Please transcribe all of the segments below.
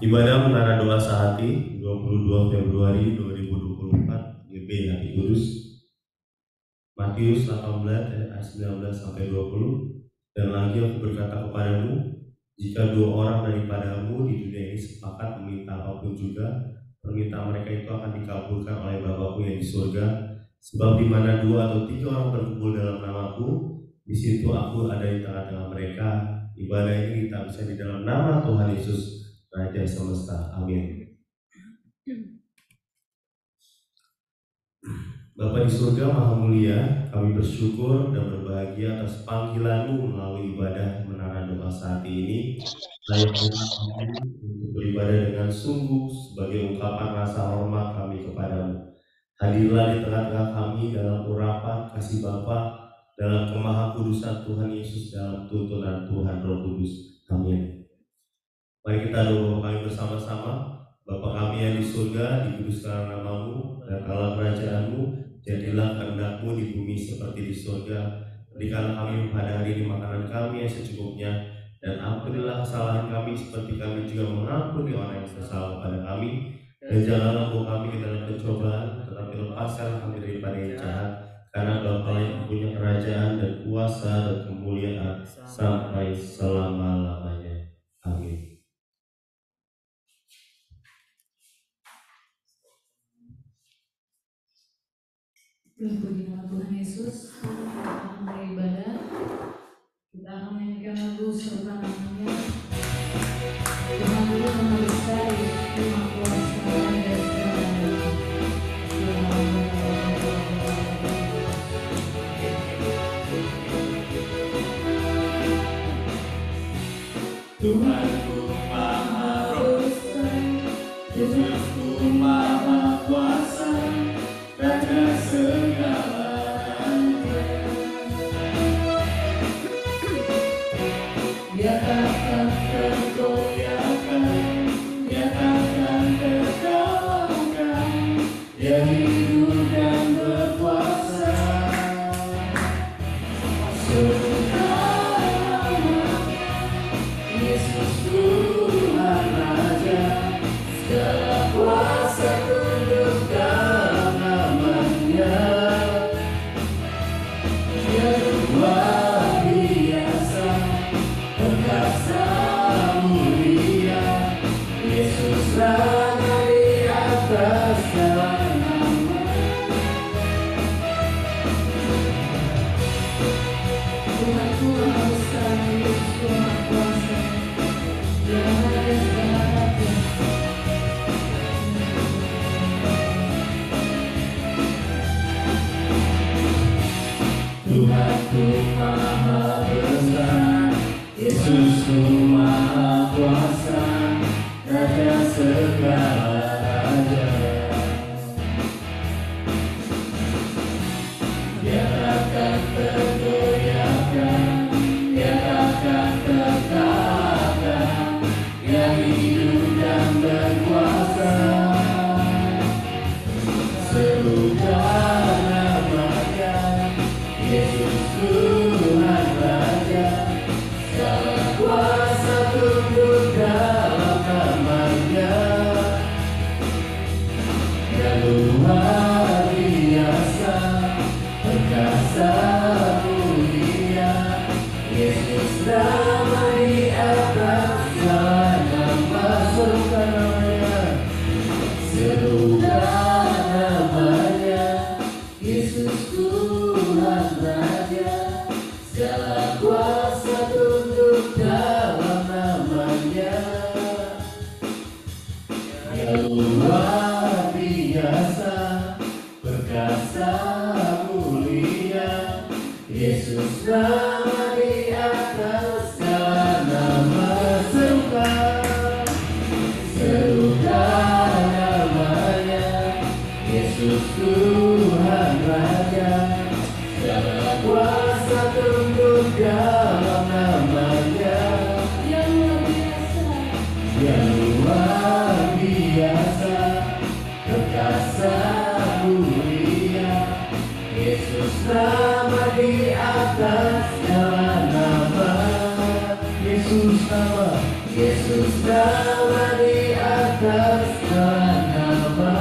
Ibadah Menara Doa Sehati 22 Februari 2024 GB Hati Kudus, Matius 18 ayat 19 sampai 20. Dan lagi aku berkata kepadamu, jika dua orang daripadamu di dunia ini sepakat meminta apapun juga, permintaan mereka itu akan dikabulkan oleh Bapa-Ku yang di surga. Sebab di mana dua atau tiga orang berkumpul dalam namaku, di situ aku ada di tengah-tengah mereka. Ibadah ini kita bisa di dalam nama Tuhan Yesus Raja semesta. Amin. Bapa di surga Maha Mulia, kami bersyukur dan berbahagia atas panggilan-Mu melalui ibadah Menara Doa saat ini. Layaknya kami untuk beribadah dengan sungguh sebagai ungkapan rasa hormat kami kepadamu. Hadirlah di tengah-tengah kami dalam urapan kasih Bapa, dalam kemahakudusan Tuhan Yesus, dalam tuntunan Tuhan Roh Kudus. Amin. Mari kita doa kami bersama-sama. Bapa kami yang di surga, dikuduskanlah nama-Mu, datanglah kerajaan-Mu, jadilah kehendak-Mu di bumi seperti di surga. Berikanlah kami pada hari ini makanan kami yang secukupnya, dan ampunilah kesalahan kami seperti kami juga mengampuni orang yang bersalah kepada kami. Dan janganlah bawa kami ke dalam pencobaan, tetapi lepaskanlah kami daripada yang jahat. Karena Bapa yang punya kerajaan dan kuasa dan kemuliaan sampai selama-lamanya. Amin. Puji nama Tuhan Yesus. Kita akan mulai ibadah. Kita akan menyanyikan lagu serta namanya Tuhan Guru Maha Besar, Yesus Maha Kuasa dan segala-galanya. Tuhanku Maha Besar, Yesusku Maha Kuasa, Raja segala-galanya. Dia takkan tergoyahkan, Dia takkan terkalahkan, Dia hidup dan berkuasa. Yesus Tuhan Raja, segala kuasa tunduk dalam nama-Nya. Dia luar biasa, perkasa mulia, Yesus Raja di atas segala nama. Tuhanku Maha Besar, Yesusku Maha Kuasa, Dia Raja segala-galanya. Tuhanku Maha Besar, Yesusku Maha Kuasa, Raja segala raja. Dia takkan tergoyahkan, Dia takkan terkalahkan, Dia hidup dan berkuasa. Serukan nama-Nya, Yesus Tuhan Raja, segala kuasa tunduk dalam nama-Nya. Dia luar biasa, perkasa mulia, Yesus nama di atas segala nama. Serukan namanya, serukan namanya, Yesus Tuhan Raja, segala kuasa tunduk dalam nama-Nya. Dia luar biasa, perkasa mulia, Yesus nama di atas segala nama. Serukan, serukan namanya, Yesus Tuhan Raja, segala kuasa tunduk dalam nama-Nya. Dia luar biasa, Dia luar biasa, perkasa mulia, nama di atas segala nama. Yesus nama, Yesus nama di atas segala nama.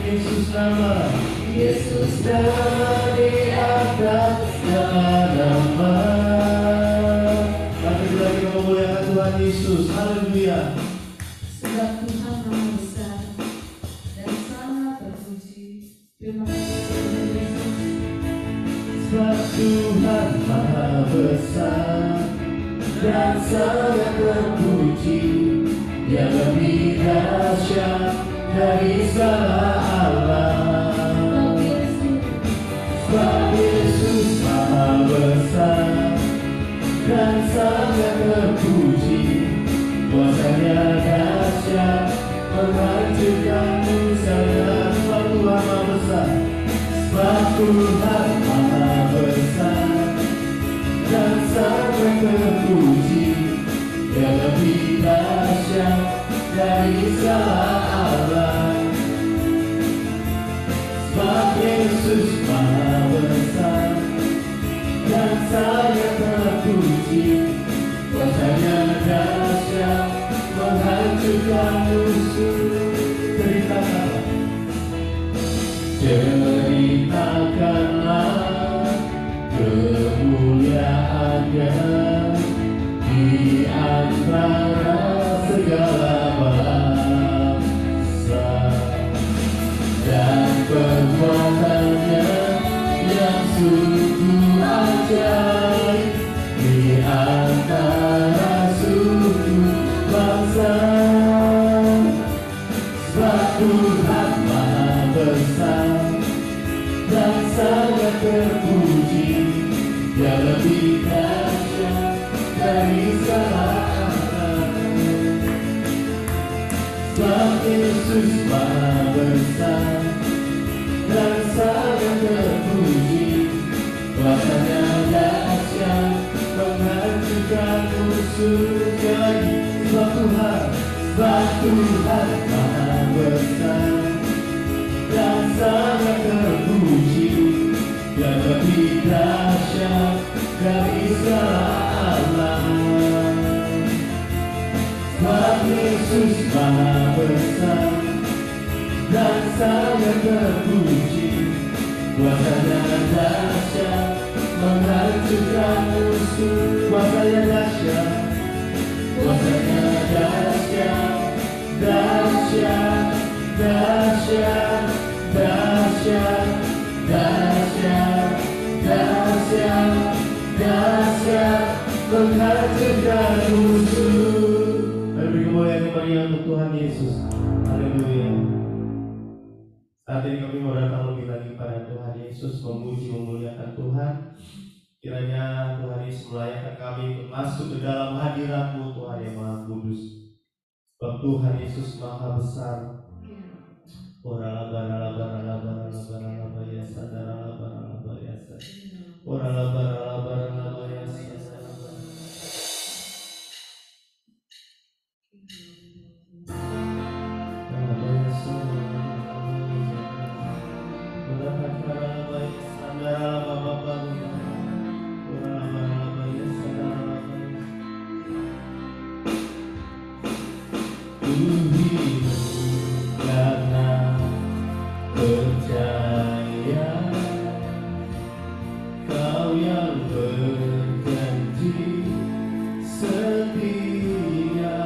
Yesus nama, Yesus nama di atas segala nama. Mari kita memuliakan Tuhan Yesus. Haleluya. Sebab Tuhan maha besar dan sangat terpuji. Terima kasih Tuhan Yesus. Sebab Tuhan maha besar dan sangat terpuji. Dia lebih dahsyat dari segala alam. Sebab Yesus maha besar dan sangat terpuji. Kuasanya dahsyat menghancurkan musnah. Sebab Tuhan maha besar, sebab Tuhan maha besar dan sangat terpuji. Dia lebih dahsyat dari segala alam. Sebab Yesus maha besar dan sangat terpuji. Kuasanya dahsyat menghancurkan musuh. Ceritakanlah, ceritakanlah kemuliaannya di antara segala bangsa, dan perbuatannya yang sungguh ajaib di antara suku bangsa. Sebab Tuhan maha besar dan sangat terpuji. Dia lebih dahsyat dari segala alam. Sebab Yesus maha besar dan sangat terpuji. Kuasanya dahsyat menghancurkan musuh. Sekali lagi, sebab Tuhan maha besar dan sangat terpuji. Dia lebih dahsyat dari segala alam. Sebab Yesus maha besar dan sangat terpuji. Kuasanya dahsyat menghancurkan musuh. Kuasanya dahsyat, kuasanya dahsyat, dahsyat, dahsyat, dahsyat, dahsyat, dahsyat, dahsyat, menghancurkan musuh. Mari beri kemuliaan kembali untuk Tuhan Yesus. Haleluya. Saat ini kami mau datang lebih lagi pada Tuhan Yesus, memuji memuliakan Tuhan. Kiranya Tuhan Yesus melayakkan kami untuk masuk ke dalam hadirat-Mu, Tuhan yang Maha Kudus. Sebab Tuhan Yesus maha besar. Ora bara bara bara bara bara ya sadara bara bara ya sadara. Ora bara bara bara ya sadara. Karena percaya Kau yang berjanji setia,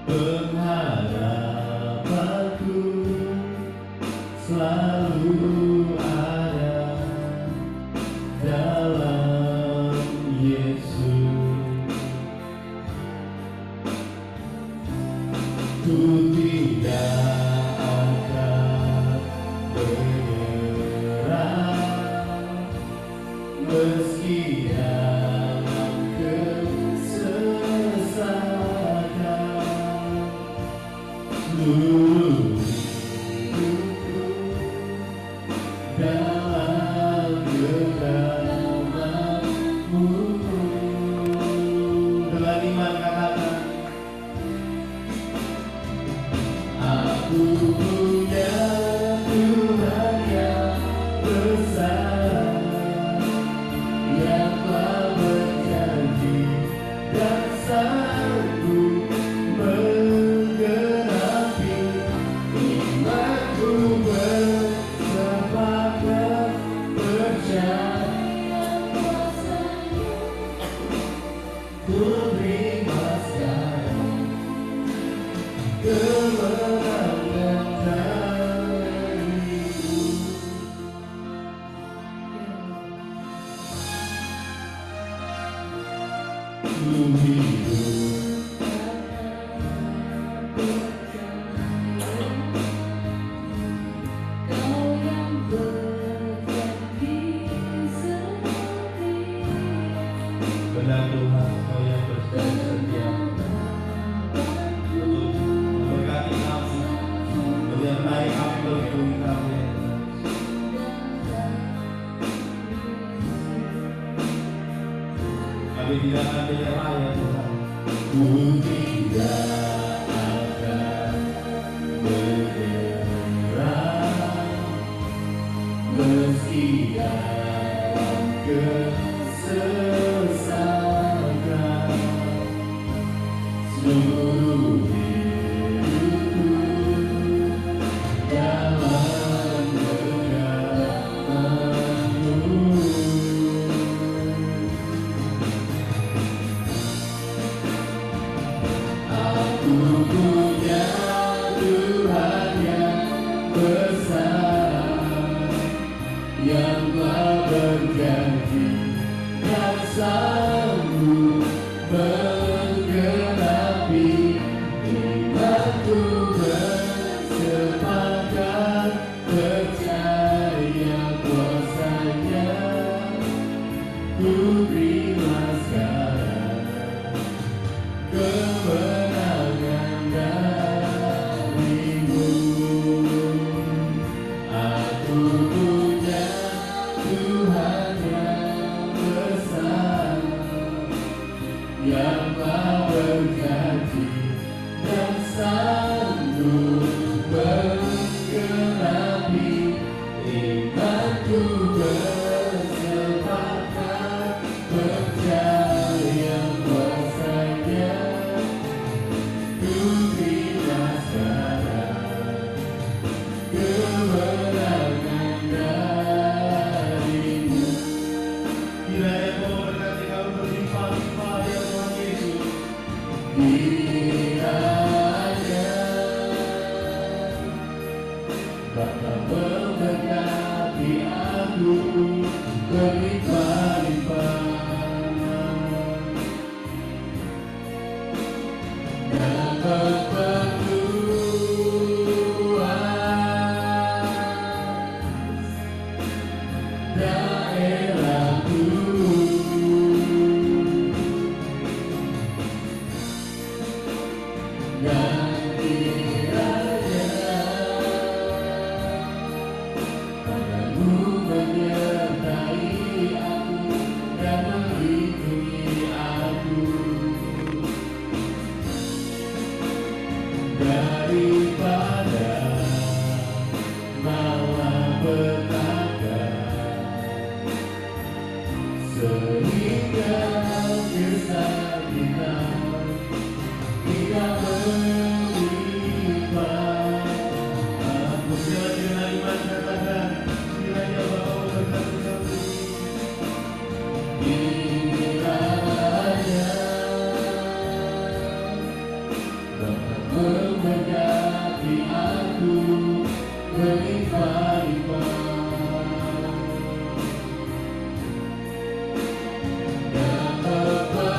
pengharapanku selalu ada dalam Yesus. Ku tidak akan menyerah meski dalam kesesatan. Seluruh hidupku dalam genggamanmu. Dengan iman katakan, Aku punya Tuhan yang Kami tidak akan menyerah ya Tuhan. Ku tidak akan menyerah meski dalam kesesatan. Seluruh hidupku dalam genggamanmu. Aku punya Tuhan yang besar, yang telah berjanji dan sanggup menggenapi imanku, bersepakat percaya kuasanya. Ku terima sekarang kemenangan darimu. Aku punya Tuhan yang besar, yang telah berjanji dan sanggup menggenapi imanku, bersepakat percaya kuasanya. Ku terima sekarang kemenangan darimu. Kiranya Kau memberkati kami berlimpah-limpah ya Tuhan Yesus. Kiranya Bapa memberkati aku berlimpah-limpah dan memperluas daerahku. Dan kiranya tanganmu menyertai aku dan melindungi aku daripada malapetaka, sehingga kesakitan tidak melimpah. Aku siap dengan iman katakan, kiranya Bapa memberkati kami. Kiranya Bapa memberkati aku berlimpah-limpah dan memperluas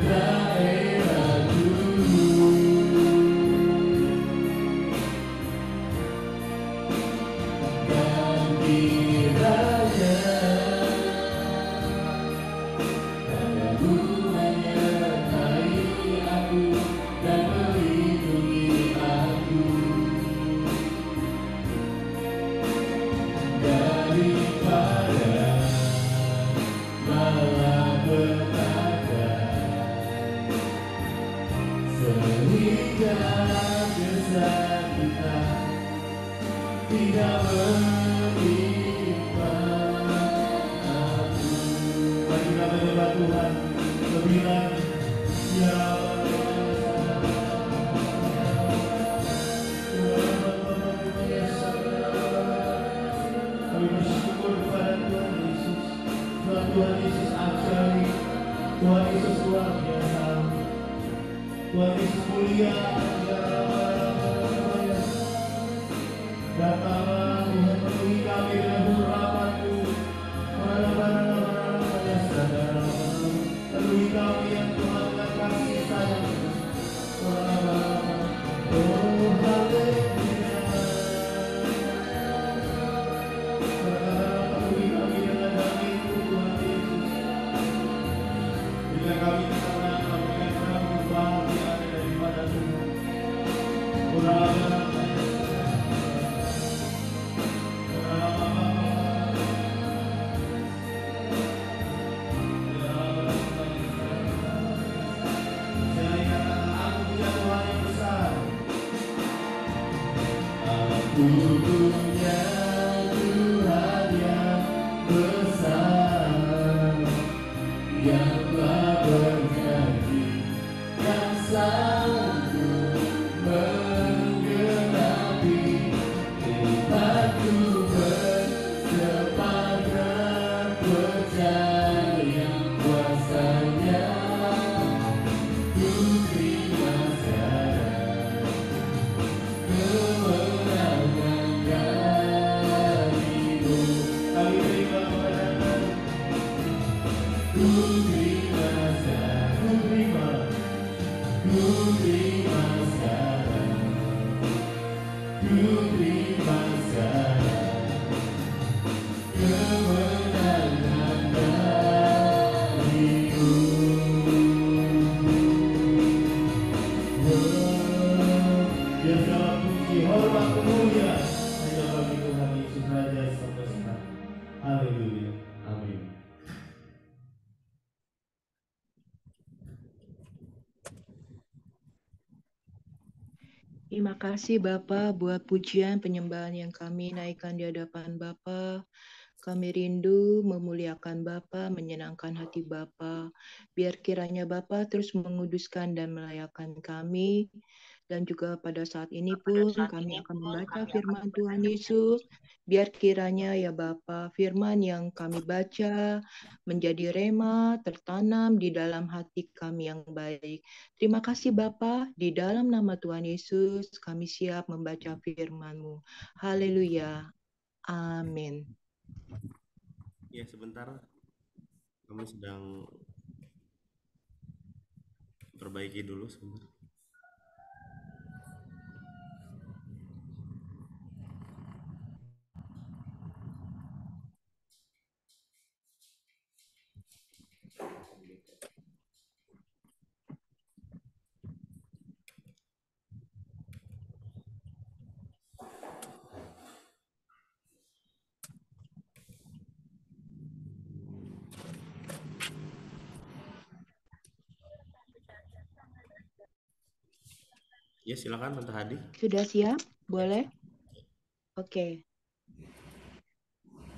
daerahku. Dan kiranya tanganmu menyertai aku dan melindungi aku daripada malapetaka, sehingga kesakitan tidak melimpah aku. Bagi kami menyembah Tuhan lebih lagi. Ya kami bersyukur kepada Tuhan Yesus. Tuhan Yesus ajaib, Tuhan Yesus luar biasa, Tuhan Yesus mulia. Datanglah Tuhan, penuhi kami dengan harapan-Mu. Penuhi kami yang Tuhan dengan kasih sayang. Oh haleluya. Penuhi kami dengan damai-Mu Tuhan Yesus. Bila kami tenang, kami akan bahagia daripada Tuhan. punya Tuhan yang besar, yang telah berjanji dan sanggup menggenapi imanku bersepakat percaya kuasanya. Ku terima sekarang kemenangan darimu. Kami terima kemenangan. Ku terima sekarang. Ku terima sekarang. Ku terima sekarang kemenangan darimu. Ya segala puji, hormat, kemuliaan hanya bagi Tuhan Yesus Raja semesta. Haleluya. Amin. Terima kasih Bapa buat pujian penyembahan yang kami naikkan di hadapan Bapa. Kami rindu memuliakan Bapa, menyenangkan hati Bapa. Biar kiranya Bapa terus menguduskan dan melayakkan kami. Dan juga pada saat ini pun kami akan membaca firman Tuhan Yesus. Biar kiranya ya Bapa, firman yang kami baca menjadi rema, tertanam di dalam hati kami yang baik. Terima kasih Bapa, di dalam nama Tuhan Yesus kami siap membaca firman-Mu. Haleluya. Amin. Ya, sebentar. Kami sedang perbaiki dulu sebentar. Ya, silakan Tante Hadi. Sudah siap? Boleh? Oke.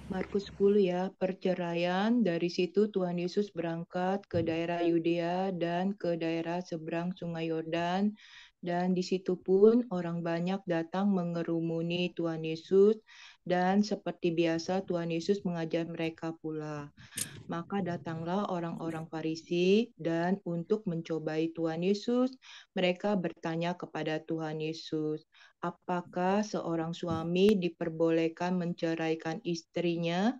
Markus 10 ya, perceraian. Dari situ Tuhan Yesus berangkat ke daerah Yudea dan ke daerah seberang Sungai Yordan. Dan di situ pun orang banyak datang mengerumuni Tuhan Yesus. Dan seperti biasa Tuhan Yesus mengajar mereka pula. Maka datanglah orang-orang Farisi dan untuk mencobai Tuhan Yesus, mereka bertanya kepada Tuhan Yesus, apakah seorang suami diperbolehkan menceraikan istrinya?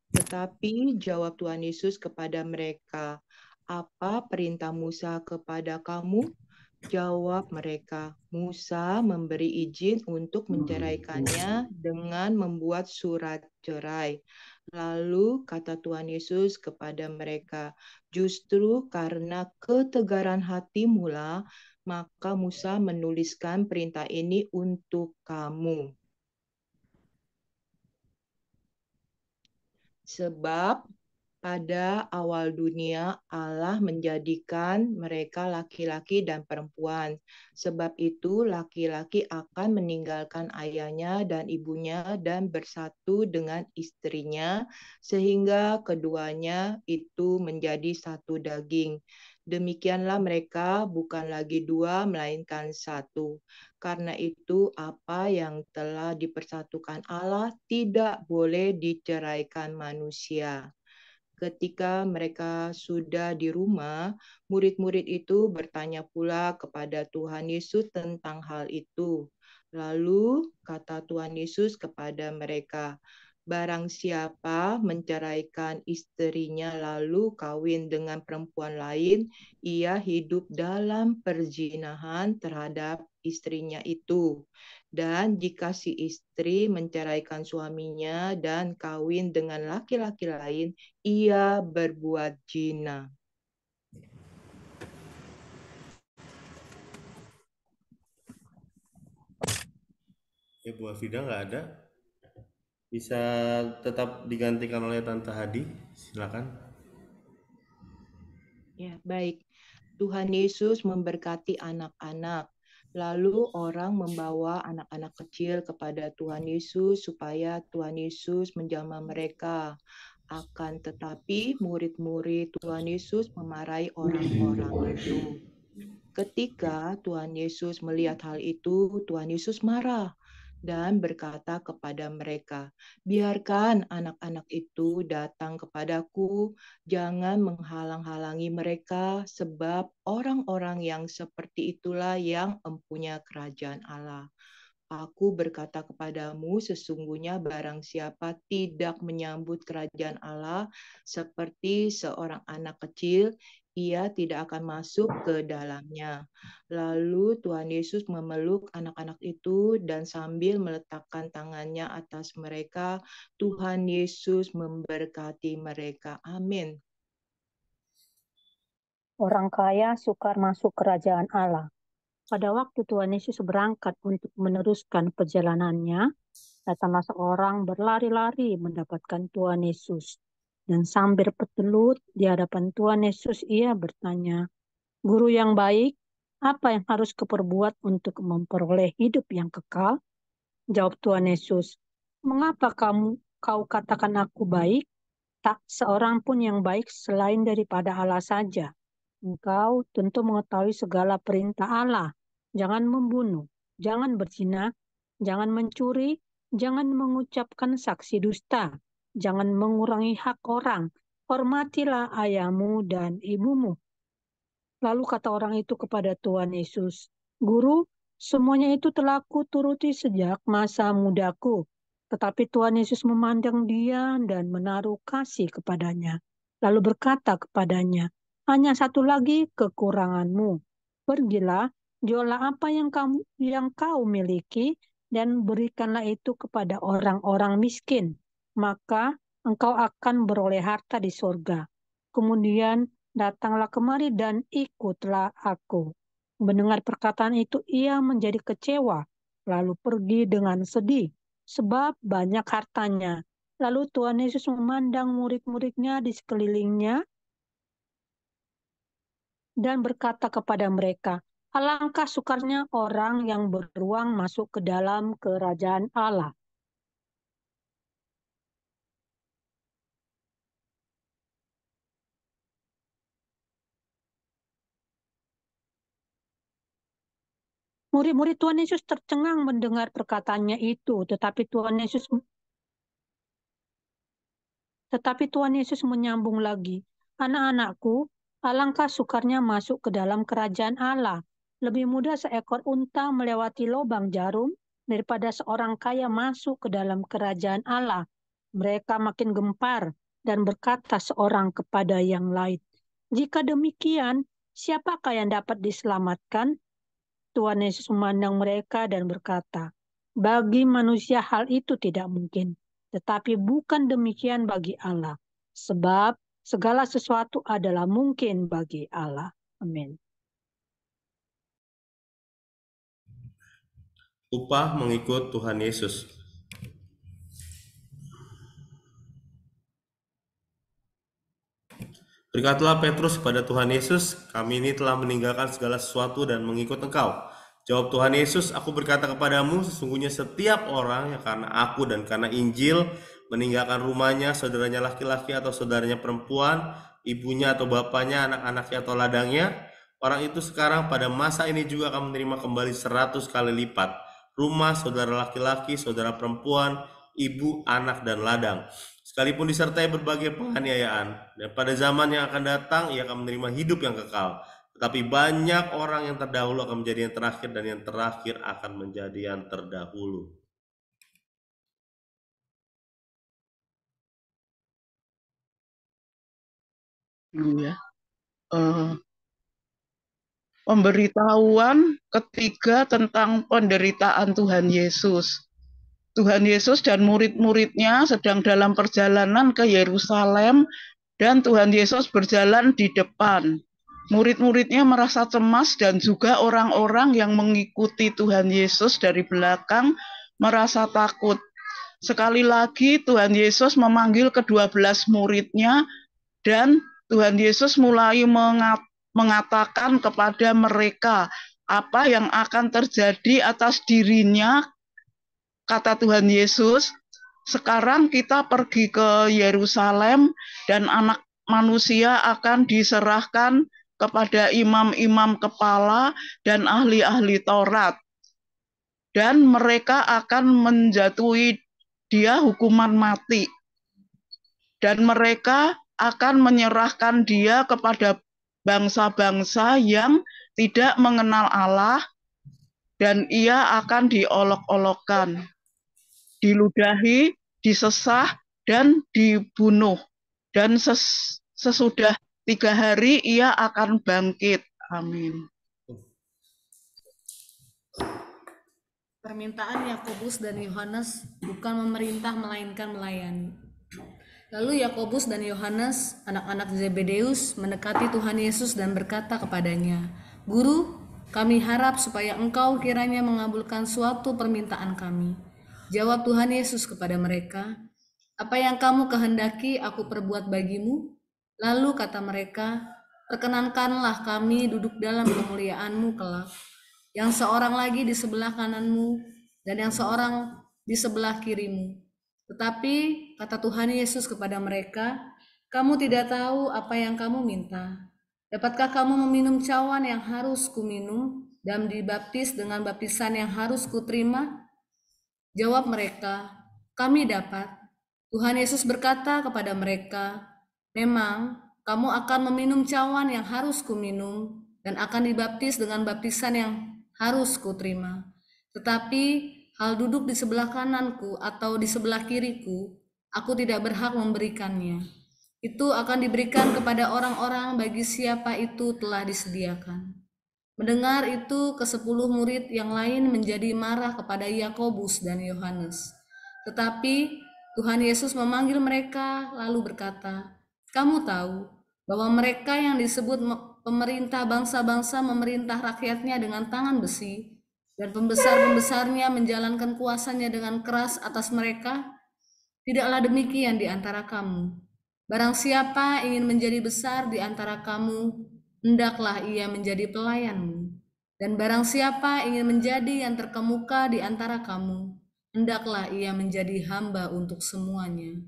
Tetapi jawab Tuhan Yesus kepada mereka, apa perintah Musa kepada kamu? Jawab mereka, Musa memberi izin untuk menceraikannya dengan membuat surat cerai. Lalu kata Tuhan Yesus kepada mereka, justru karena ketegaran hati mula, maka Musa menuliskan perintah ini untuk kamu. Sebab pada awal dunia Allah menjadikan mereka laki-laki dan perempuan. Sebab itu laki-laki akan meninggalkan ayahnya dan ibunya dan bersatu dengan istrinya sehingga keduanya itu menjadi satu daging. Demikianlah mereka bukan lagi dua melainkan satu. Karena itu apa yang telah dipersatukan Allah tidak boleh diceraikan manusia. Ketika mereka sudah di rumah, murid-murid itu bertanya pula kepada Tuhan Yesus tentang hal itu. Lalu kata Tuhan Yesus kepada mereka, barang siapa menceraikan istrinya lalu kawin dengan perempuan lain, ia hidup dalam perzinahan terhadap istrinya itu. Dan jika si istri menceraikan suaminya dan kawin dengan laki-laki lain, ia berbuat zina. Ya, Bu Afida nggak ada. Bisa tetap digantikan oleh Tante Hadi. Silakan. Ya, baik. Tuhan Yesus memberkati anak-anak. Lalu orang membawa anak-anak kecil kepada Tuhan Yesus supaya Tuhan Yesus menjamah mereka. Akan tetapi murid-murid Tuhan Yesus memarahi orang-orang itu. Ketika Tuhan Yesus melihat hal itu, Tuhan Yesus marah dan berkata kepada mereka, "Biarkan anak-anak itu datang kepadaku, jangan menghalang-halangi mereka, sebab orang-orang yang seperti itulah yang empunya kerajaan Allah. Aku berkata kepadamu, sesungguhnya barang siapa tidak menyambut kerajaan Allah seperti seorang anak kecil, ia tidak akan masuk ke dalamnya." Lalu Tuhan Yesus memeluk anak-anak itu dan sambil meletakkan tangannya atas mereka, Tuhan Yesus memberkati mereka. Amin. Orang kaya sukar masuk kerajaan Allah. Pada waktu Tuhan Yesus berangkat untuk meneruskan perjalanannya, datanglah seorang berlari-lari mendapatkan Tuhan Yesus. Dan sambil bertelut di hadapan Tuhan Yesus, ia bertanya, "Guru yang baik, apa yang harus kuperbuat untuk memperoleh hidup yang kekal?" Jawab Tuhan Yesus, "Mengapa kau katakan aku baik? Tak seorang pun yang baik selain daripada Allah saja. Engkau tentu mengetahui segala perintah Allah. Jangan membunuh, jangan berzina, jangan mencuri, jangan mengucapkan saksi dusta, jangan mengurangi hak orang, hormatilah ayahmu dan ibumu." Lalu kata orang itu kepada Tuhan Yesus, "Guru, semuanya itu telah kuturuti sejak masa mudaku." Tetapi Tuhan Yesus memandang dia dan menaruh kasih kepadanya. Lalu berkata kepadanya, "Hanya satu lagi kekuranganmu. Pergilah, jualah apa yang kau miliki, dan berikanlah itu kepada orang-orang miskin. Maka engkau akan beroleh harta di surga. Kemudian datanglah kemari dan ikutlah aku." Mendengar perkataan itu, ia menjadi kecewa, lalu pergi dengan sedih, sebab banyak hartanya. Lalu Tuhan Yesus memandang murid-muridnya di sekelilingnya dan berkata kepada mereka, "Alangkah sukarnya orang yang beruang masuk ke dalam kerajaan Allah." Murid-murid Tuhan Yesus tercengang mendengar perkataannya itu, tetapi Tuhan Yesus menyambung lagi, "Anak-anakku, alangkah sukarnya masuk ke dalam kerajaan Allah. Lebih mudah seekor unta melewati lubang jarum daripada seorang kaya masuk ke dalam kerajaan Allah." Mereka makin gempar dan berkata seorang kepada yang lain, "Jika demikian, siapakah yang dapat diselamatkan?" Tuhan Yesus memandang mereka dan berkata, "Bagi manusia hal itu tidak mungkin, tetapi bukan demikian bagi Allah, sebab segala sesuatu adalah mungkin bagi Allah." Amin. Upah mengikut Tuhan Yesus. Berkatalah Petrus kepada Tuhan Yesus, "Kami ini telah meninggalkan segala sesuatu dan mengikut Engkau." Jawab Tuhan Yesus, "Aku berkata kepadamu, sesungguhnya setiap orang yang karena aku dan karena Injil meninggalkan rumahnya, saudaranya laki-laki atau saudaranya perempuan, ibunya atau bapaknya, anak-anaknya atau ladangnya, orang itu sekarang pada masa ini juga akan menerima kembali 100 kali lipat rumah, saudara laki-laki, saudara perempuan, ibu, anak, dan ladang, sekalipun disertai berbagai penganiayaan. Dan pada zaman yang akan datang, ia akan menerima hidup yang kekal. Tetapi banyak orang yang terdahulu akan menjadi yang terakhir, dan yang terakhir akan menjadi yang terdahulu." Ya. Pemberitahuan ketiga tentang penderitaan Tuhan Yesus. Tuhan Yesus dan murid-muridnya sedang dalam perjalanan ke Yerusalem dan Tuhan Yesus berjalan di depan. Murid-muridnya merasa cemas dan juga orang-orang yang mengikuti Tuhan Yesus dari belakang merasa takut. Sekali lagi Tuhan Yesus memanggil ke-12 muridnya dan Tuhan Yesus mulai mengatakan kepada mereka apa yang akan terjadi atas dirinya, kata Tuhan Yesus. Sekarang kita pergi ke Yerusalem dan anak manusia akan diserahkan kepada imam-imam kepala dan ahli-ahli Taurat. Dan mereka akan menjatuhi dia hukuman mati. Dan mereka akan menyerahkan dia kepada bangsa-bangsa yang tidak mengenal Allah, dan ia akan diolok-olokkan, diludahi, disesah, dan dibunuh. Dan sesudah 3 hari ia akan bangkit. Amin. Permintaan Yakobus dan Yohanes bukan memerintah melainkan melayani. Lalu Yakobus dan Yohanes, anak-anak Zebedeus, mendekati Tuhan Yesus dan berkata kepadanya, "Guru, kami harap supaya Engkau kiranya mengabulkan suatu permintaan kami." Jawab Tuhan Yesus kepada mereka, "Apa yang kamu kehendaki aku perbuat bagimu?" Lalu kata mereka, "Perkenankanlah kami duduk dalam kemuliaan-Mu kelak, yang seorang lagi di sebelah kananmu dan yang seorang di sebelah kirimu." Tetapi kata Tuhan Yesus kepada mereka, "Kamu tidak tahu apa yang kamu minta. Dapatkah kamu meminum cawan yang harus kuminum dan dibaptis dengan baptisan yang harus kuterima?" Jawab mereka, "Kami dapat." Tuhan Yesus berkata kepada mereka, "Memang kamu akan meminum cawan yang harus kuminum dan akan dibaptis dengan baptisan yang harus kuterima. Tetapi hal duduk di sebelah kananku atau di sebelah kiriku, aku tidak berhak memberikannya. Itu akan diberikan kepada orang-orang bagi siapa itu telah disediakan." Mendengar itu, ke-10 murid yang lain menjadi marah kepada Yakobus dan Yohanes. Tetapi Tuhan Yesus memanggil mereka lalu berkata, "Kamu tahu bahwa mereka yang disebut pemerintah bangsa-bangsa memerintah rakyatnya dengan tangan besi, dan pembesar-pembesarnya menjalankan kuasanya dengan keras atas mereka? Tidaklah demikian di antara kamu. Barang siapa ingin menjadi besar di antara kamu, hendaklah ia menjadi pelayanmu. Dan barang siapa ingin menjadi yang terkemuka di antara kamu, hendaklah ia menjadi hamba untuk semuanya.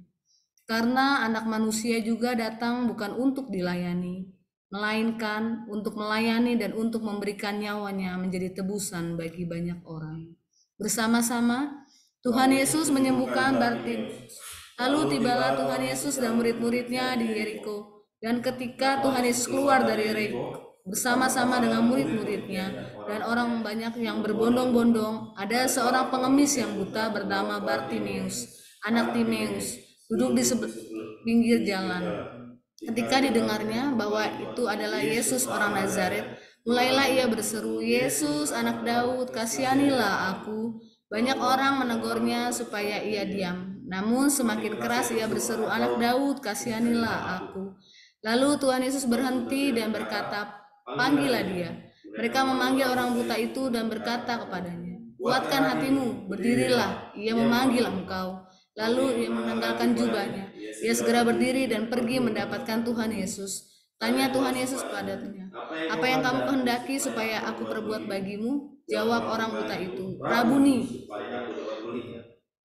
Karena Anak Manusia juga datang bukan untuk dilayani, melainkan untuk melayani dan untuk memberikan nyawanya menjadi tebusan bagi banyak orang." Bersama-sama Tuhan Yesus menyembuhkan Bartimeus. Lalu tibalah Tuhan Yesus dan murid-muridnya di Yeriko. Dan ketika Tuhan Yesus keluar dari Yeriko bersama-sama dengan murid-muridnya dan orang banyak yang berbondong-bondong, ada seorang pengemis yang buta bernama Bartimeus, anak Timeus, duduk di pinggir jalan. Ketika didengarnya bahwa itu adalah Yesus orang Nazaret, mulailah ia berseru, "Yesus, anak Daud, kasihanilah aku." Banyak orang menegurnya supaya ia diam, namun semakin keras ia berseru, "Anak Daud, kasihanilah aku." Lalu Tuhan Yesus berhenti dan berkata, "Panggillah dia." Mereka memanggil orang buta itu dan berkata kepadanya, "Kuatkan hatimu, berdirilah, ia memanggil engkau." Lalu ia menanggalkan jubahnya. Ia segera berdiri dan pergi mendapatkan Tuhan Yesus. Tanya Tuhan Yesus kepadanya, "Apa yang kamu kehendaki supaya aku perbuat bagimu?" Jawab orang buta itu, "Rabuni."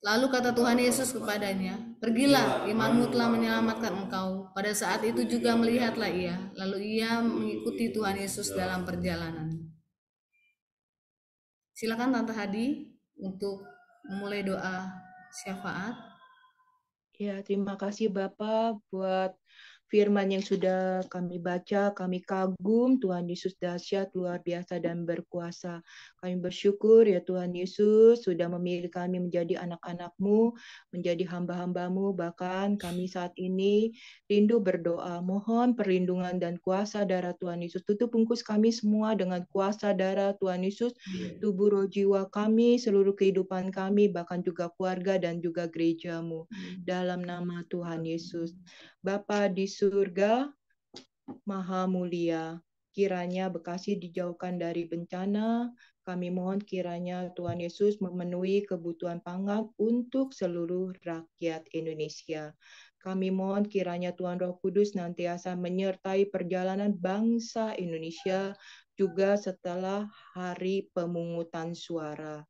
Lalu kata Tuhan Yesus kepadanya, "Pergilah, imanmu telah menyelamatkan engkau." Pada saat itu juga melihatlah ia, lalu ia mengikuti Tuhan Yesus dalam perjalanan. Silakan Tante Hadi untuk memulai doa syafaat. Ya, terima kasih Bapak buat firman yang sudah kami baca. Kami kagum Tuhan Yesus dahsyat, luar biasa dan berkuasa. Kami bersyukur ya Tuhan Yesus sudah memilih kami menjadi anak-anak-Mu, menjadi hamba-hamba-Mu. Bahkan kami saat ini rindu berdoa, mohon perlindungan dan kuasa darah Tuhan Yesus. Tutup bungkus kami semua dengan kuasa darah Tuhan Yesus, tubuh roh jiwa kami, seluruh kehidupan kami, bahkan juga keluarga dan juga gereja-Mu. Dalam nama Tuhan Yesus. Bapa di surga, Maha Mulia, kiranya Bekasi dijauhkan dari bencana. Kami mohon kiranya Tuhan Yesus memenuhi kebutuhan pangan untuk seluruh rakyat Indonesia. Kami mohon kiranya Tuhan Roh Kudus nantiasa menyertai perjalanan bangsa Indonesia juga setelah hari pemungutan suara.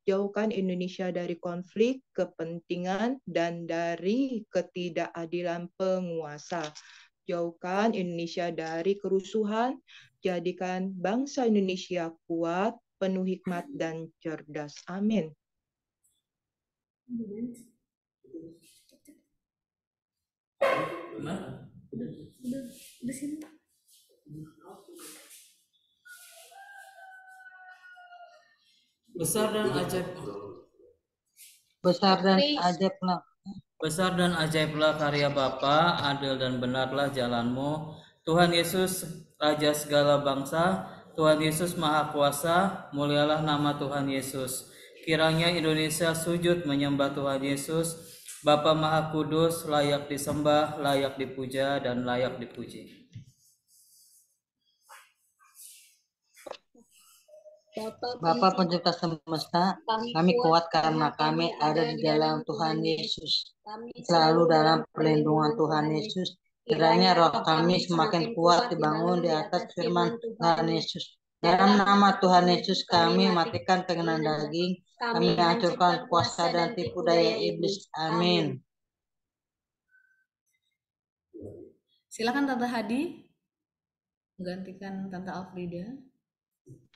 Jauhkan Indonesia dari konflik, kepentingan, dan dari ketidakadilan penguasa. Jauhkan Indonesia dari kerusuhan, jadikan bangsa Indonesia kuat, penuh hikmat, dan cerdas. Amin. Besar dan ajaib. Besar dan ajaiblah karya Bapa, adil dan benarlah jalanmu. Tuhan Yesus, Raja segala bangsa, Tuhan Yesus Maha Kuasa, mulialah nama Tuhan Yesus. Kiranya Indonesia sujud menyembah Tuhan Yesus, Bapa Maha Kudus, layak disembah, layak dipuja, dan layak dipuji. Bapa pencipta semesta, kami kuat karena kami ada di dalam Tuhan Yesus. Selalu dalam perlindungan Tuhan Yesus. Kiranya roh kami semakin kuat dibangun di atas firman Tuhan Yesus. Dalam nama Tuhan Yesus kami matikan keinginan daging. Kami hancurkan kuasa dan tipu daya iblis. Amin. Silakan Tante Hadi menggantikan Tante Alfrida.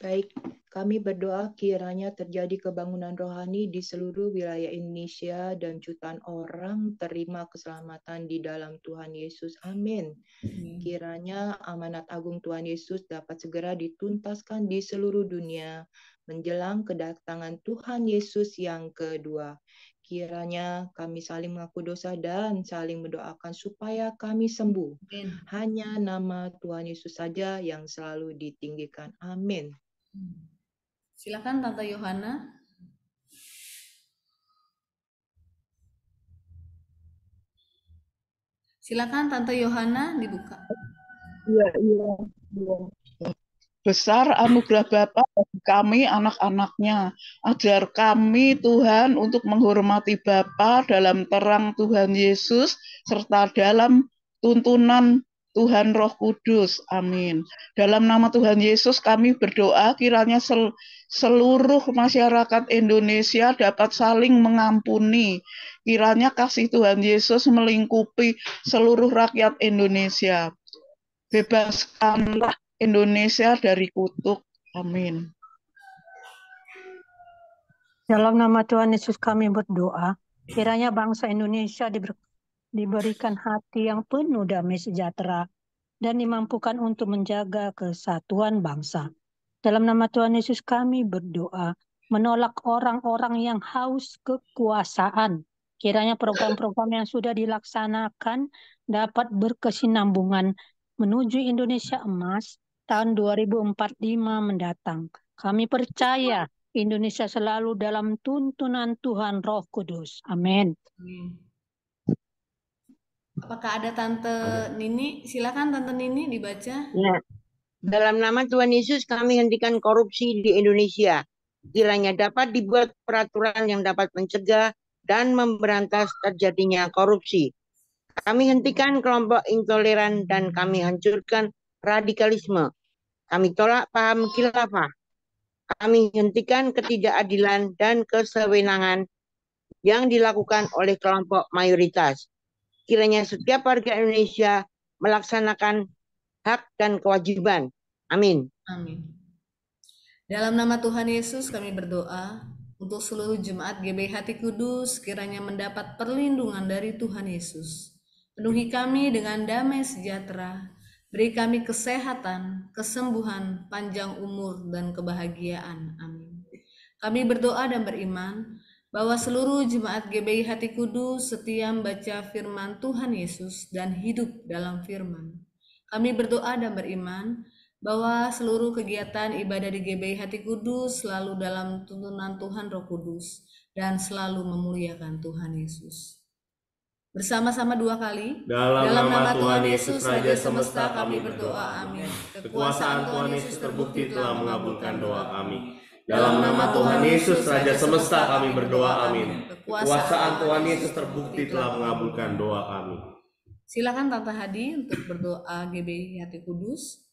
Baik, kami berdoa kiranya terjadi kebangunan rohani di seluruh wilayah Indonesia dan jutaan orang terima keselamatan di dalam Tuhan Yesus. Amin. Kiranya amanat agung Tuhan Yesus dapat segera dituntaskan di seluruh dunia menjelang kedatangan Tuhan Yesus yang kedua. Kiranya kami saling mengaku dosa dan saling mendoakan supaya kami sembuh. Amin. Hanya nama Tuhan Yesus saja yang selalu ditinggikan. Amin. Silakan Tante Yohana. Silakan Tante Yohana dibuka. Iya. Besar anugerah Bapa bagi kami anak-anaknya, ajar kami Tuhan untuk menghormati Bapa dalam terang Tuhan Yesus serta dalam tuntunan Tuhan Roh Kudus. Amin. Dalam nama Tuhan Yesus kami berdoa kiranya seluruh masyarakat Indonesia dapat saling mengampuni. Kiranya kasih Tuhan Yesus melingkupi seluruh rakyat Indonesia. Bebaskanlah Indonesia dari kutuk. Amin. Dalam nama Tuhan Yesus kami berdoa, kiranya bangsa Indonesia diberikan hati yang penuh damai sejahtera dan dimampukan untuk menjaga kesatuan bangsa. Dalam nama Tuhan Yesus kami berdoa, menolak orang-orang yang haus kekuasaan. Kiranya program-program yang sudah dilaksanakan dapat berkesinambungan menuju Indonesia emas tahun 2045 mendatang. Kami percaya Indonesia selalu dalam tuntunan Tuhan Roh Kudus. Amin. Apakah ada Tante Nini? Silakan Tante Nini dibaca. Ya. Dalam nama Tuhan Yesus kami hentikan korupsi di Indonesia. Kiranya dapat dibuat peraturan yang dapat mencegah dan memberantas terjadinya korupsi. Kami hentikan kelompok intoleran dan kami hancurkan radikalisme. Kami tolak paham khilafah. Kami hentikan ketidakadilan dan kesewenangan yang dilakukan oleh kelompok mayoritas. Kiranya setiap warga Indonesia melaksanakan hak dan kewajiban. Amin. Amin. Dalam nama Tuhan Yesus kami berdoa untuk seluruh jemaat GBI Hati Kudus kiranya mendapat perlindungan dari Tuhan Yesus. Penuhi kami dengan damai sejahtera. Beri kami kesehatan, kesembuhan, panjang umur, dan kebahagiaan. Amin. Kami berdoa dan beriman bahwa seluruh jemaat GBI Hati Kudus setia membaca firman Tuhan Yesus dan hidup dalam firman. Kami berdoa dan beriman bahwa seluruh kegiatan ibadah di GBI Hati Kudus selalu dalam tuntunan Tuhan Roh Kudus dan selalu memuliakan Tuhan Yesus. Bersama-sama dua kali. Dalam nama Tuhan Yesus Raja Semesta kami berdoa. Amin. Kekuasaan Tuhan Yesus terbukti telah mengabulkan doa kami. Dalam nama Tuhan Yesus, Raja Semesta, kami berdoa, amin. Kekuasaan Tuhan Yesus terbukti telah mengabulkan doa kami. Silakan Tante Hadi untuk berdoa GBI Hati Kudus.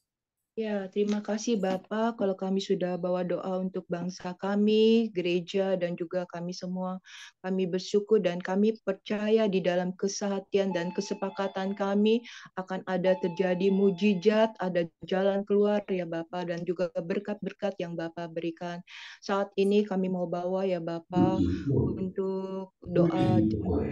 Ya, terima kasih Bapak kalau kami sudah bawa doa untuk bangsa kami, gereja, dan juga kami semua. Kami bersyukur dan kami percaya di dalam kesehatian dan kesepakatan kami akan ada terjadi mujizat, ada jalan keluar ya Bapak, dan juga berkat-berkat yang Bapak berikan. Saat ini kami mau bawa ya Bapak untuk doa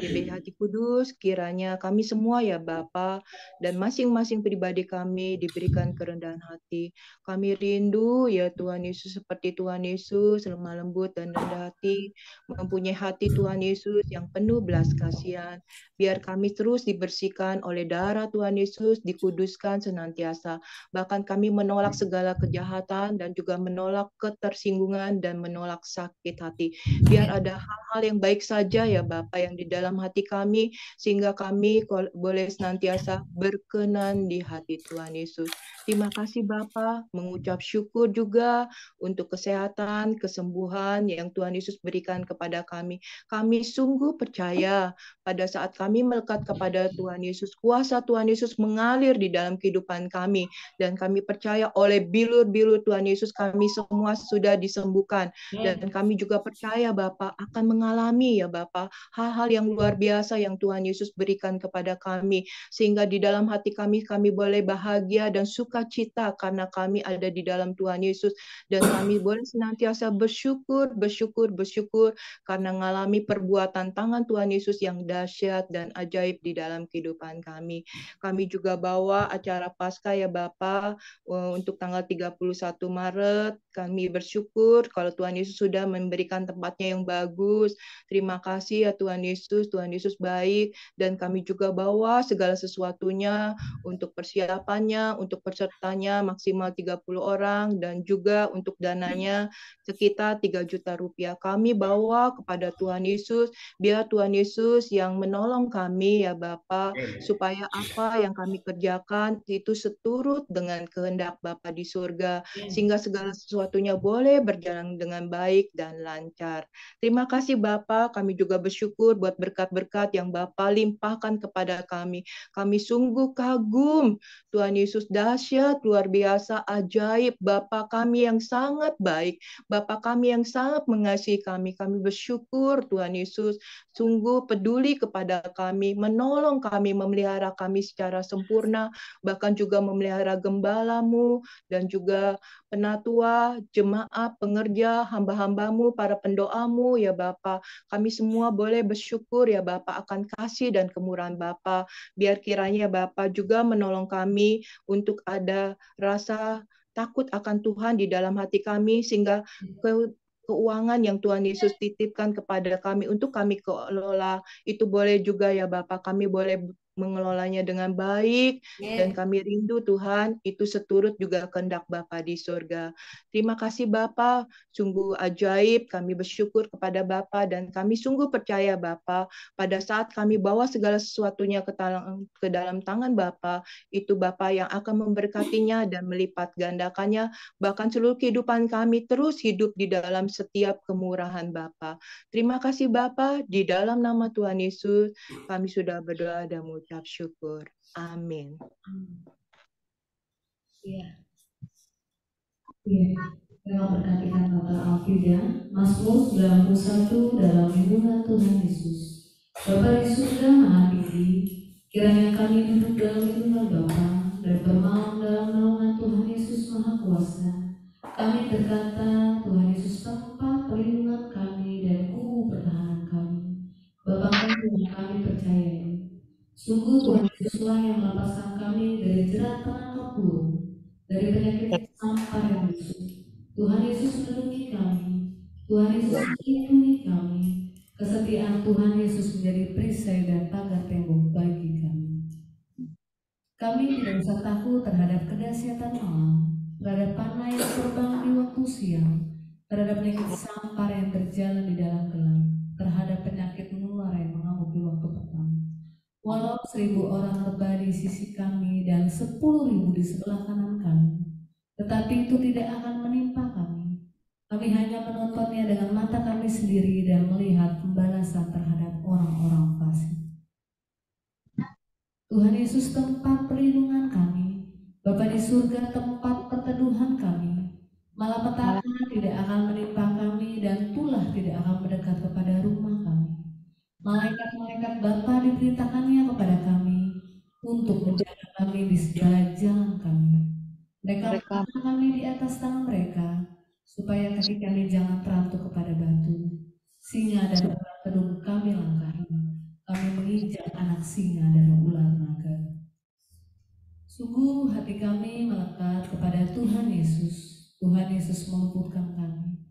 GBI Hati Kudus, kiranya kami semua ya Bapak, dan masing-masing pribadi kami diberikan kerendahan hati. Kami rindu ya Tuhan Yesus seperti Tuhan Yesus, lemah lembut dan rendah hati, mempunyai hati Tuhan Yesus yang penuh belas kasihan. Biar kami terus dibersihkan oleh darah Tuhan Yesus, dikuduskan senantiasa. Bahkan kami menolak segala kejahatan dan juga menolak ketersinggungan dan menolak sakit hati. Biar ada hal-hal yang baik saja ya Bapak yang di dalam hati kami, sehingga kami boleh senantiasa berkenan di hati Tuhan Yesus. Terima kasih Bapa, mengucap syukur juga untuk kesehatan, kesembuhan yang Tuhan Yesus berikan kepada kami. Kami sungguh percaya pada saat kami melekat kepada Tuhan Yesus, kuasa Tuhan Yesus mengalir di dalam kehidupan kami, dan kami percaya oleh bilur-bilur Tuhan Yesus kami semua sudah disembuhkan, dan kami juga percaya Bapa akan mengalami ya Bapa hal-hal yang luar biasa yang Tuhan Yesus berikan kepada kami, sehingga di dalam hati kami boleh bahagia dan sukacita karena kami ada di dalam Tuhan Yesus, dan kami boleh senantiasa bersyukur karena mengalami perbuatan tangan Tuhan Yesus yang dahsyat dan ajaib di dalam kehidupan kami. Kami juga bawa acara Paskah ya Bapa untuk tanggal 31 Maret. Kami bersyukur kalau Tuhan Yesus sudah memberikan tempatnya yang bagus. Terima kasih ya Tuhan Yesus baik, dan kami juga bawa segala sesuatunya untuk persiapannya, untuk pesertanya maksimal 30 orang, dan juga untuk dananya sekitar 3 juta rupiah. Kami bawa kepada Tuhan Yesus, biar Tuhan Yesus yang menolong kami ya Bapa, supaya apa yang kami kerjakan itu seturut dengan kehendak Bapa di surga, sehingga segala sesuatunya boleh berjalan dengan baik dan lancar. Terima kasih Bapa, kami juga bersyukur buat berkat-berkat yang Bapa limpahkan kepada kami. Kami sungguh kagum, Tuhan Yesus dahsyat, luar biasa, ajaib, Bapa kami yang sangat baik, Bapa kami yang sangat mengasihi kami. Kami bersyukur Tuhan Yesus sungguh peduli kepada kami, menolong kami, memelihara kami secara sempurna, bahkan juga memelihara gembalamu dan juga penatua, jemaat, pengerja, hamba-hambamu, para pendoamu ya Bapa. Kami semua boleh bersyukur ya Bapa akan kasih dan kemurahan Bapa. Biar kiranya Bapa juga menolong kami untuk ada rasa takut akan Tuhan di dalam hati kami, sehingga keuangan yang Tuhan Yesus titipkan kepada kami untuk kami kelola itu boleh juga ya Bapa, kami boleh mengelolanya dengan baik, dan kami rindu Tuhan itu seturut juga kehendak Bapa di surga. Terima kasih Bapa, sungguh ajaib, kami bersyukur kepada Bapa, dan kami sungguh percaya Bapa, pada saat kami bawa segala sesuatunya ke dalam tangan Bapa, itu Bapa yang akan memberkatinya dan melipat gandakannya, bahkan seluruh kehidupan kami terus hidup di dalam setiap kemurahan Bapa. Terima kasih Bapa, di dalam nama Tuhan Yesus kami sudah berdoa dan mengucap syukur. Amin. Iya. Memang berkatikan Bapak Alfida, Mazmur 91 dalam lindungan Tuhan Yesus. Bapa di surga Maha Tinggi, kiranya kami duduk dalam lindungan Bapa dan bermalam dalam naungan Tuhan Yesus Maha Kuasa. Kami berkata, Tuhan Yesus tempat perlindungan kami dan kubu pertahanan kami. Bapa kami yang kami percayai. Sungguh Tuhan Yesuslah yang melepaskan kami dari jerat penangkap burung, dari penyakit sampar yang busuk. Tuhan Yesus melindungi kami, Tuhan Yesus melindungi kami. Kesetiaan Tuhan Yesus menjadi perisai dan pagar tembok bagi kami. Kami tidak usah takut terhadap kedahsyatan malam, terhadap panah yang terbang di waktu siang, terhadap penyakit sampar yang berjalan di dalam gelap, terhadap penyakit menular yang mengamuk di waktu petang. Walau 1000 orang rebah di sisi kami dan 10.000 di sebelah kanan kami, tetapi itu tidak akan menimpa kami. Kami Kami hanya menontonnya dengan mata kami sendiri dan melihat pembalasan terhadap orang-orang fasik. Tuhan Yesus tempat perlindungan kami, Bapa di surga tempat perteduhan kami. Malapetaka tidak akan menimpa kami dan tulah tidak akan mendekat kepada rumah kami. Malaikat-malaikat Bapa diperintahkannya kepada kami untuk menjaga kami di segala jalan kami. Mereka meletakkan kami di atas tangan mereka, supaya kaki kami jangan terantuk kepada batu. Singa dan ular pedung kami langkahi. Kami menginjak anak singa dan ular naga. Sungguh hati kami melekat kepada Tuhan Yesus. Tuhan Yesus meluputkan kami.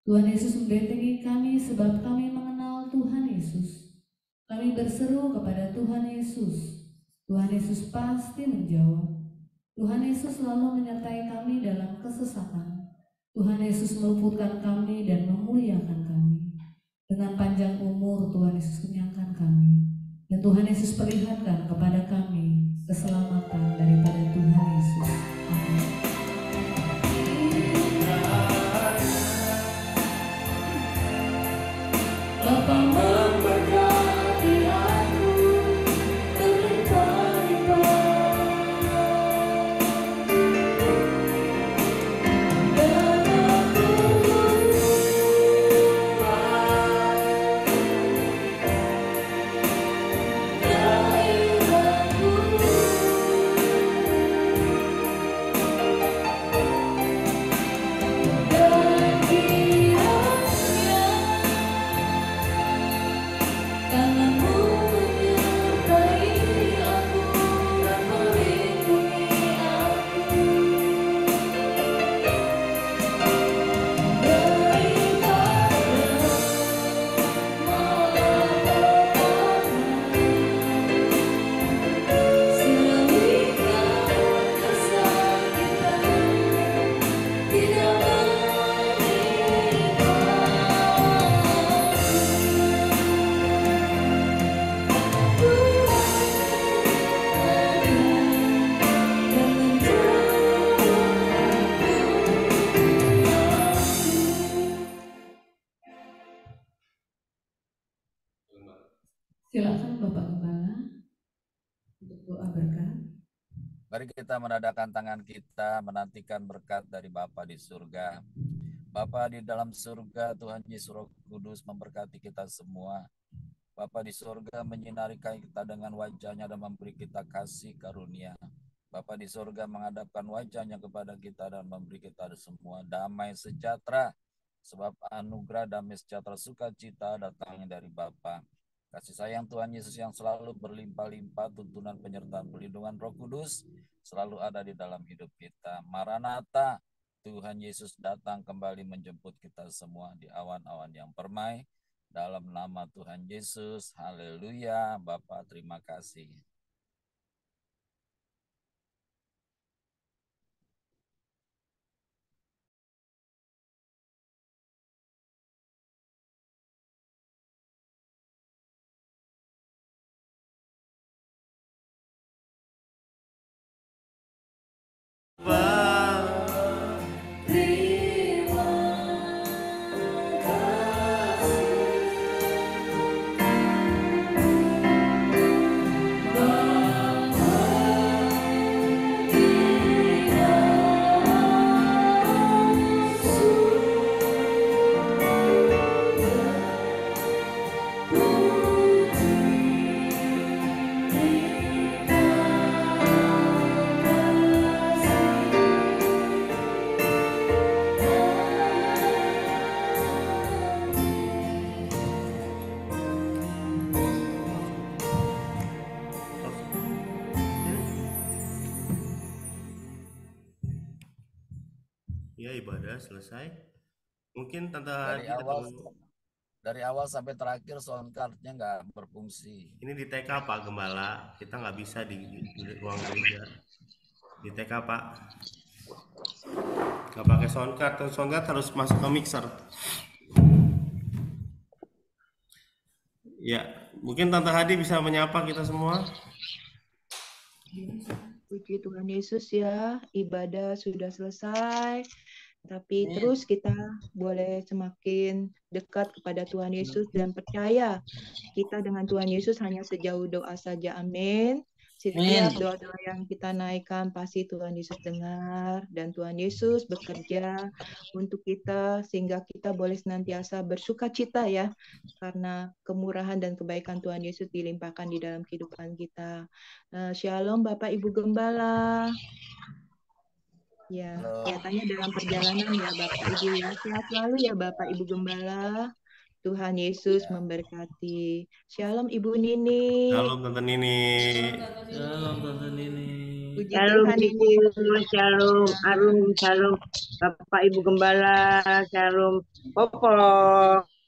Tuhan Yesus membentengi kami sebab kami mengenal Tuhan Yesus. Kami berseru kepada Tuhan Yesus. Tuhan Yesus pasti menjawab. Tuhan Yesus selalu menyertai kami dalam kesesakan. Tuhan Yesus meluputkan kami dan memuliakan kami. Dengan panjang umur Tuhan Yesus kenyangkan kami. Dan Tuhan Yesus perlihatkan kepada kami keselamatan daripada Tuhan Yesus. Amin. Bapa memberkati aku berlimpah-limpah. Silakan Bapak Gembala untuk doa berkat. Mari kita menadahkan tangan kita menantikan berkat dari Bapa di surga. Bapa di dalam surga, Tuhan Yesus Roh Kudus memberkati kita semua. Bapa di surga menyinari kita dengan wajahnya dan memberi kita kasih karunia. Bapa di surga menghadapkan wajahnya kepada kita dan memberi kita semua damai sejahtera. Sebab anugerah damai sejahtera sukacita datangnya dari Bapa. Kasih sayang Tuhan Yesus yang selalu berlimpah-limpah, tuntunan penyertaan perlindungan Roh Kudus selalu ada di dalam hidup kita. Maranatha, Tuhan Yesus datang kembali menjemput kita semua di awan-awan yang permai. Dalam nama Tuhan Yesus, haleluya. Bapa, terima kasih. Ya, ibadah selesai. Mungkin Tante Hadi dari awal sampai terakhir sound card-nya nggak berfungsi. Ini di TK Pak Gembala, kita nggak bisa di ruang gereja. Di TK Pak, nggak pakai sound card harus masuk ke mixer. Ya, mungkin Tante Hadi bisa menyapa kita semua. Puji Tuhan Yesus ya, ibadah sudah selesai tapi terus kita boleh semakin dekat kepada Tuhan Yesus dan percaya kita dengan Tuhan Yesus hanya sejauh doa saja. Amin. Setiap doa-doa yang kita naikkan pasti Tuhan Yesus dengar dan Tuhan Yesus bekerja untuk kita sehingga kita boleh senantiasa bersuka cita ya karena kemurahan dan kebaikan Tuhan Yesus dilimpahkan di dalam kehidupan kita. Shalom Bapak Ibu Gembala. Ya, kelihatannya dalam perjalanan ya Bapak Ibu ya. Sehat selalu ya Bapak Ibu Gembala. Tuhan Yesus memberkati. Shalom Ibu Nini. Shalom Tante Nini. Shalom Tante Nini. Puji Shalom Tuhan Ibu, shalom Arum, shalom Bapak Ibu Gembala, shalom Popo,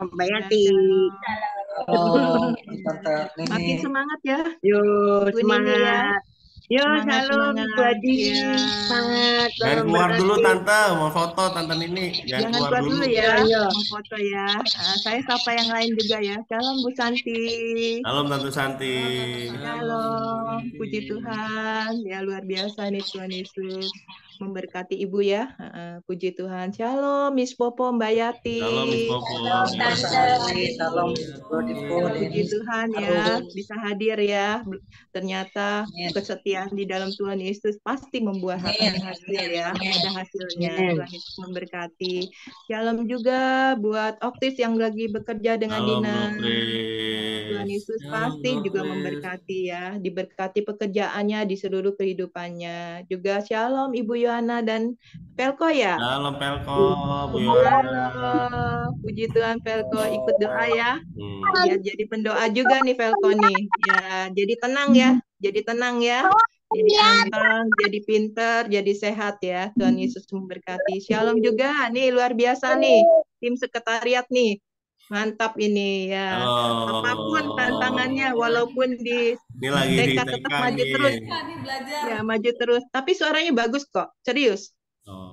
Mbak Yati. Halo, Tante Nini. Makin semangat ya. Yuk, Ibu Nini ya. semangat. Yo, shalom Ibu Adi. Ya. Semangat. Jangan keluar dulu Tante, mau foto Tante Nini. Jangan keluar dulu ya, mau foto ya. Saya sapa yang lain juga ya. Shalom Bu Santi. Shalom Tante Santi. Shalom, puji Tuhan. Ya luar biasa nih Tuhan Yesus memberkati Ibu ya. Puji Tuhan. Shalom Miss Popo, Mbak Yati. Shalom Miss Popo. Shalom, Puji Tuhan ya, bisa hadir ya. Ternyata kesetiaan di dalam Tuhan Yesus pasti membuahkan hasil ya. Ada hasilnya. Tuhan Yesus memberkati. Shalom juga buat Oktis yang lagi bekerja dengan Dina. Tuhan Yesus pasti juga memberkati ya. Diberkati pekerjaannya di seluruh kehidupannya. Juga shalom Ibu Yohana dan Pelko ya. Shalom Pelko, Bu Yohana. Puji Tuhan Pelko ikut doa ya. Biar jadi pendoa juga nih Pelko nih. Ya, jadi tenang ya. Jadi tenang ya. Jadi anteng, jadi pinter, jadi sehat ya. Tuhan Yesus memberkati. Shalom juga. Nih luar biasa nih. Tim sekretariat nih. Mantap ini ya. Apapun tantangannya walaupun di TK tetap maju terus. Ya, maju terus. Tapi suaranya bagus kok. Serius.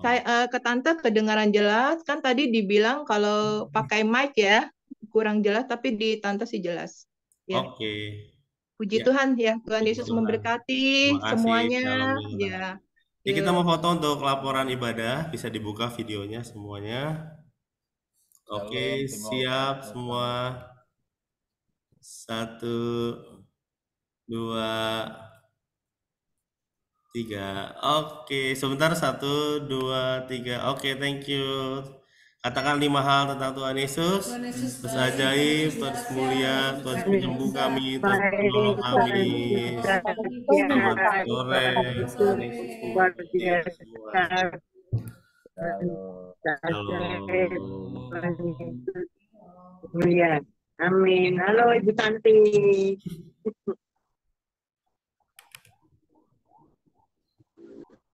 Saya ke Tante kedengaran jelas. Kan tadi dibilang kalau pakai mic ya kurang jelas, tapi di Tante sih jelas. Ya. Oke. Puji Tuhan ya. Tuhan Yesus memberkati semuanya. Ya. Ya, kita mau foto untuk laporan ibadah. Bisa dibuka videonya semuanya. Oke, siap semua. 1, 2, 3. Oke, sebentar. 1, 2, 3. Oke, thank you. Katakan 5 hal tentang Tuhan Yesus. Terus ajaib, terus mulia, terus penyembuh kami, terus penolong kami. Selamat sore, Tuhan Yesus memberkati semua. Amin. Halo Ibu Santi.